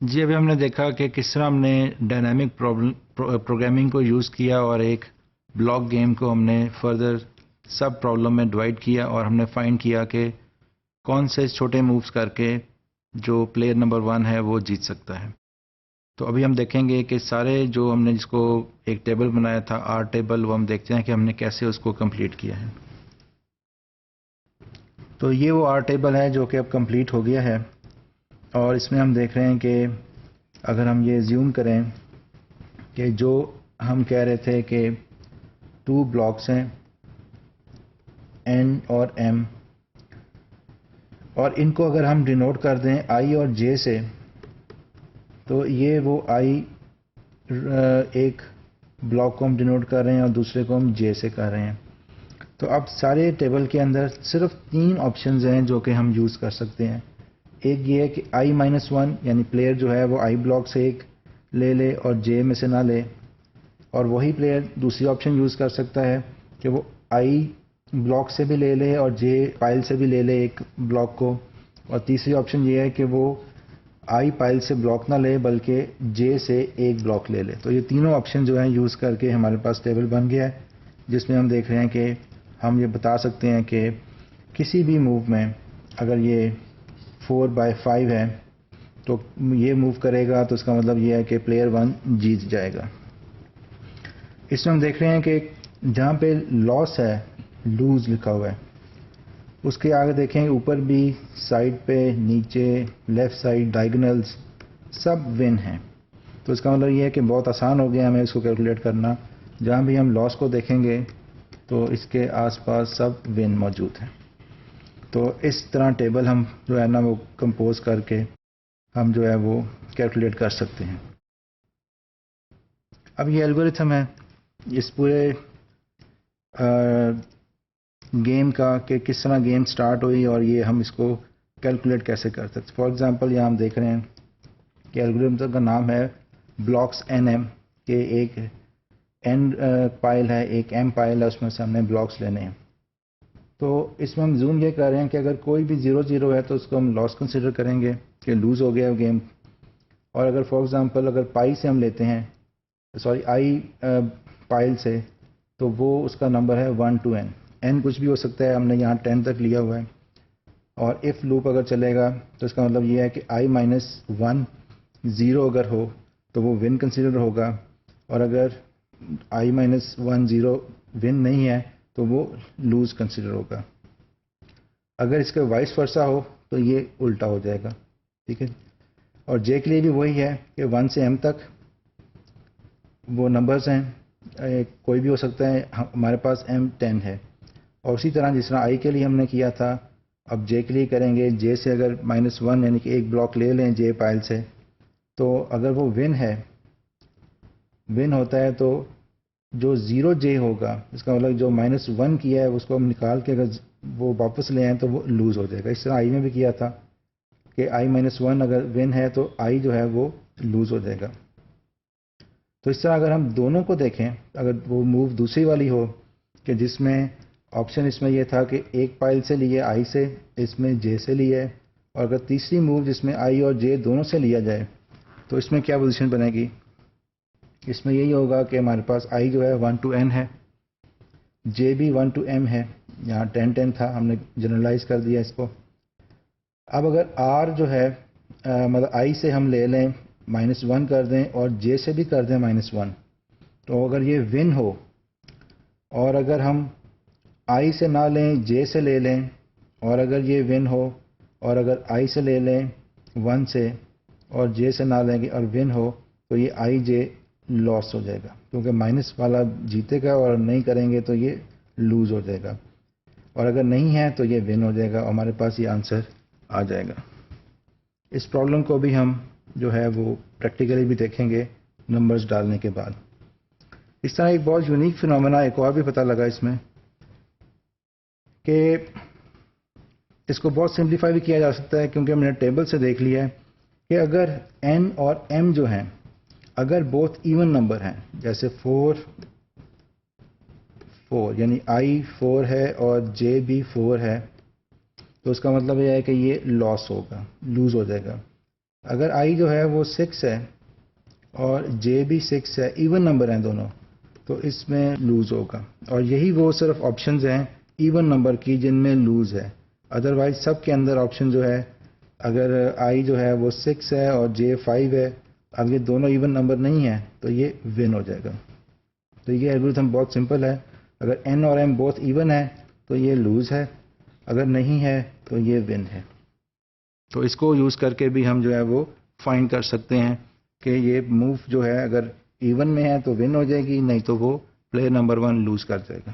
جی ابھی ہم نے دیکھا کہ کس طرح ہم نے ڈائنامک پروگرامنگ کو یوز کیا اور ایک بلاک گیم کو ہم نے فردر سب پرابلم میں ڈیوائڈ کیا اور ہم نے فائنڈ کیا کہ کون سے چھوٹے مووز کر کے جو پلیئر نمبر 1 ہے وہ جیت سکتا ہے. تو ابھی ہم دیکھیں گے کہ سارے جو ہم نے جس کو ایک ٹیبل بنایا تھا آر ٹیبل، وہ ہم دیکھتے ہیں کہ ہم نے کیسے اس کو کمپلیٹ کیا ہے. تو یہ وہ آر ٹیبل ہے جو کہ اب کمپلیٹ ہو گیا ہے، اور اس میں ہم دیکھ رہے ہیں کہ اگر ہم یہ زیوم کریں کہ جو ہم کہہ رہے تھے کہ 2 بلاکس ہیں این اور ایم، اور ان کو اگر ہم ڈینوٹ کر دیں آئی اور جے سے، تو یہ وہ آئی ایک بلاک کو ہم ڈینوٹ کر رہے ہیں اور دوسرے کو ہم جے سے کر رہے ہیں. تو اب سارے ٹیبل کے اندر صرف 3 آپشنز ہیں جو کہ ہم یوز کر سکتے ہیں. ایک یہ ہے کہ i-1 یعنی پلیئر جو ہے وہ آئی بلاک سے ایک لے لے اور جے میں سے نہ لے، اور وہی پلیئر دوسری آپشن یوز کر سکتا ہے کہ وہ آئی بلاک سے بھی لے لے اور جے پائل سے بھی لے لے ایک بلاک کو، اور تیسری آپشن یہ ہے کہ وہ آئی پائل سے بلاک نہ لے بلکہ جے سے ایک بلاک لے لے. تو یہ تینوں آپشن جو ہیں یوز کر کے ہمارے پاس ٹیبل بن گیا ہے، جس میں ہم دیکھ رہے ہیں کہ ہم یہ بتا سکتے ہیں کہ کسی بھی موو میں اگر یہ 4/5 ہے تو یہ موو کرے گا تو اس کا مطلب یہ ہے کہ پلیئر 1 جیت جائے گا. اس میں ہم دیکھ رہے ہیں کہ جہاں پہ لاس ہے، لوز لکھا ہوا ہے، اس کے آگے دیکھیں اوپر بھی سائڈ پہ، نیچے، لیفٹ سائڈ، ڈائگنلز سب ون ہیں. تو اس کا مطلب یہ ہے کہ بہت آسان ہو گیا ہمیں اس کو کیلکولیٹ کرنا. جہاں بھی ہم لاس کو دیکھیں گے تو اس کے آس پاس سب ون موجود ہیں. تو اس طرح ٹیبل ہم جو ہے نا وہ کمپوز کر کے ہم جو ہے وہ کیلکولیٹ کر سکتے ہیں. اب یہ الگورتھم ہے اس پورے گیم کا کہ کس طرح گیم سٹارٹ ہوئی اور یہ ہم اس کو کیلکولیٹ کیسے کر سکتے. فار ایگزامپل یہاں ہم دیکھ رہے ہیں کہ الگورتھم کا نام ہے بلاکس این ایم، کہ ایک این پائل ہے، ایک ایم پائل ہے، اس میں سے ہم نے بلاکس لینے ہیں. تو اس میں ہم زوم یہ کر رہے ہیں کہ اگر کوئی بھی 0-0 ہے تو اس کو ہم لاس کنسیڈر کریں گے کہ لوز ہو گیا گیم. اور اگر فار ایگزامپل اگر پائی سے ہم لیتے ہیں، سوری آئی پائل سے، تو وہ اس کا نمبر ہے 1 to n. n کچھ بھی ہو سکتا ہے، ہم نے یہاں 10 تک لیا ہوا ہے. اور اف لوپ اگر چلے گا تو اس کا مطلب یہ ہے کہ i-1 0 اگر ہو تو وہ ون کنسیڈر ہوگا، اور اگر i-1 0 ون نہیں ہے تو وہ لوز کنسیڈر ہوگا. اگر اس کا وائس ورسا ہو تو یہ الٹا ہو جائے گا. ٹھیک ہے. اور جے کے لیے بھی وہی ہے کہ 1 سے m تک وہ نمبرز ہیں، کوئی بھی ہو سکتا ہے. ہمارے پاس m 10 ہے، اور اسی طرح جس طرح آئی کے لیے ہم نے کیا تھا اب جے کے لیے کریں گے. جے سے اگر -1 یعنی کہ ایک بلاک لے لیں جے پائل سے، تو اگر وہ ون ہے، ون ہوتا ہے تو جو 0 جے ہوگا اس کا مطلب جو -1 کیا ہے اس کو ہم نکال کے اگر وہ واپس لے آئیں تو وہ لوز ہو جائے گا. اس طرح آئی میں بھی کیا تھا کہ i-1 اگر ون ہے تو آئی جو ہے وہ لوز ہو جائے گا. تو اس طرح اگر ہم دونوں کو دیکھیں، اگر وہ موو دوسری والی ہو کہ جس میں آپشن اس میں یہ تھا کہ ایک پائل سے لیے آئی سے، اس میں جے سے لیے، اور اگر تیسری موو جس میں آئی اور جے دونوں سے لیا جائے تو اس میں کیا پوزیشن بنے گی؟ اس میں یہی ہوگا کہ ہمارے پاس آئی جو ہے 1 to n ہے، جے بھی 1 to m ہے. یہاں 10 تھا، ہم نے جنرلائز کر دیا اس کو. اب اگر آر جو ہے مطلب آئی سے ہم لے لیں -1 کر دیں اور جے سے بھی کر دیں -1، تو اگر یہ ون ہو، اور اگر ہم آئی سے نہ لیں جے سے لے لیں، اور اگر یہ ون ہو، اور اگر آئی سے لے لیں 1 سے اور جے سے نہ لیں گے اور ون ہو، تو یہ آئی جے لاس ہو جائے گا، کیونکہ مائنس والا جیتے گا اور نہیں کریں گے تو یہ لوز ہو جائے گا. اور اگر نہیں ہے تو یہ ون ہو جائے گا اور ہمارے پاس یہ آنسر آ جائے گا. اس پرابلم کو بھی ہم جو ہے وہ پریکٹیکلی بھی دیکھیں گے نمبرز ڈالنے کے بعد. اس طرح ایک بہت یونیک فنومینا ایک اور بھی پتہ لگا اس میں، کہ اس کو بہت سمپلیفائی بھی کیا جا سکتا ہے، کیونکہ ہم نے ٹیبل سے دیکھ لیا ہے کہ اگر n اور m جو ہیں اگر بہت ایون نمبر ہیں، جیسے 4 یعنی i 4 ہے اور j بھی 4 ہے، تو اس کا مطلب یہ ہے کہ یہ لاس ہوگا، لوز ہو جائے گا. اگر آئی جو ہے وہ 6 ہے اور جے بھی 6 ہے، ایون نمبر ہیں دونوں، تو اس میں لوز ہوگا. اور یہی وہ صرف آپشنز ہیں ایون نمبر کی جن میں لوز ہے. ادروائز سب کے اندر آپشن جو ہے، اگر آئی جو ہے وہ 6 ہے اور جے 5 ہے، اب یہ دونوں ایون نمبر نہیں ہیں تو یہ ون ہو جائے گا. تو یہ الگوریتھم بہت سمپل ہے. اگر این اور ایم بہت ایون ہے تو یہ لوز ہے، اگر نہیں ہے تو یہ ون ہے. تو اس کو یوز کر کے بھی ہم جو ہے وہ فائنڈ کر سکتے ہیں کہ یہ موو جو ہے اگر ایون میں ہے تو ون ہو جائے گی، نہیں تو وہ پلیئر نمبر 1 لوز کر جائے گا.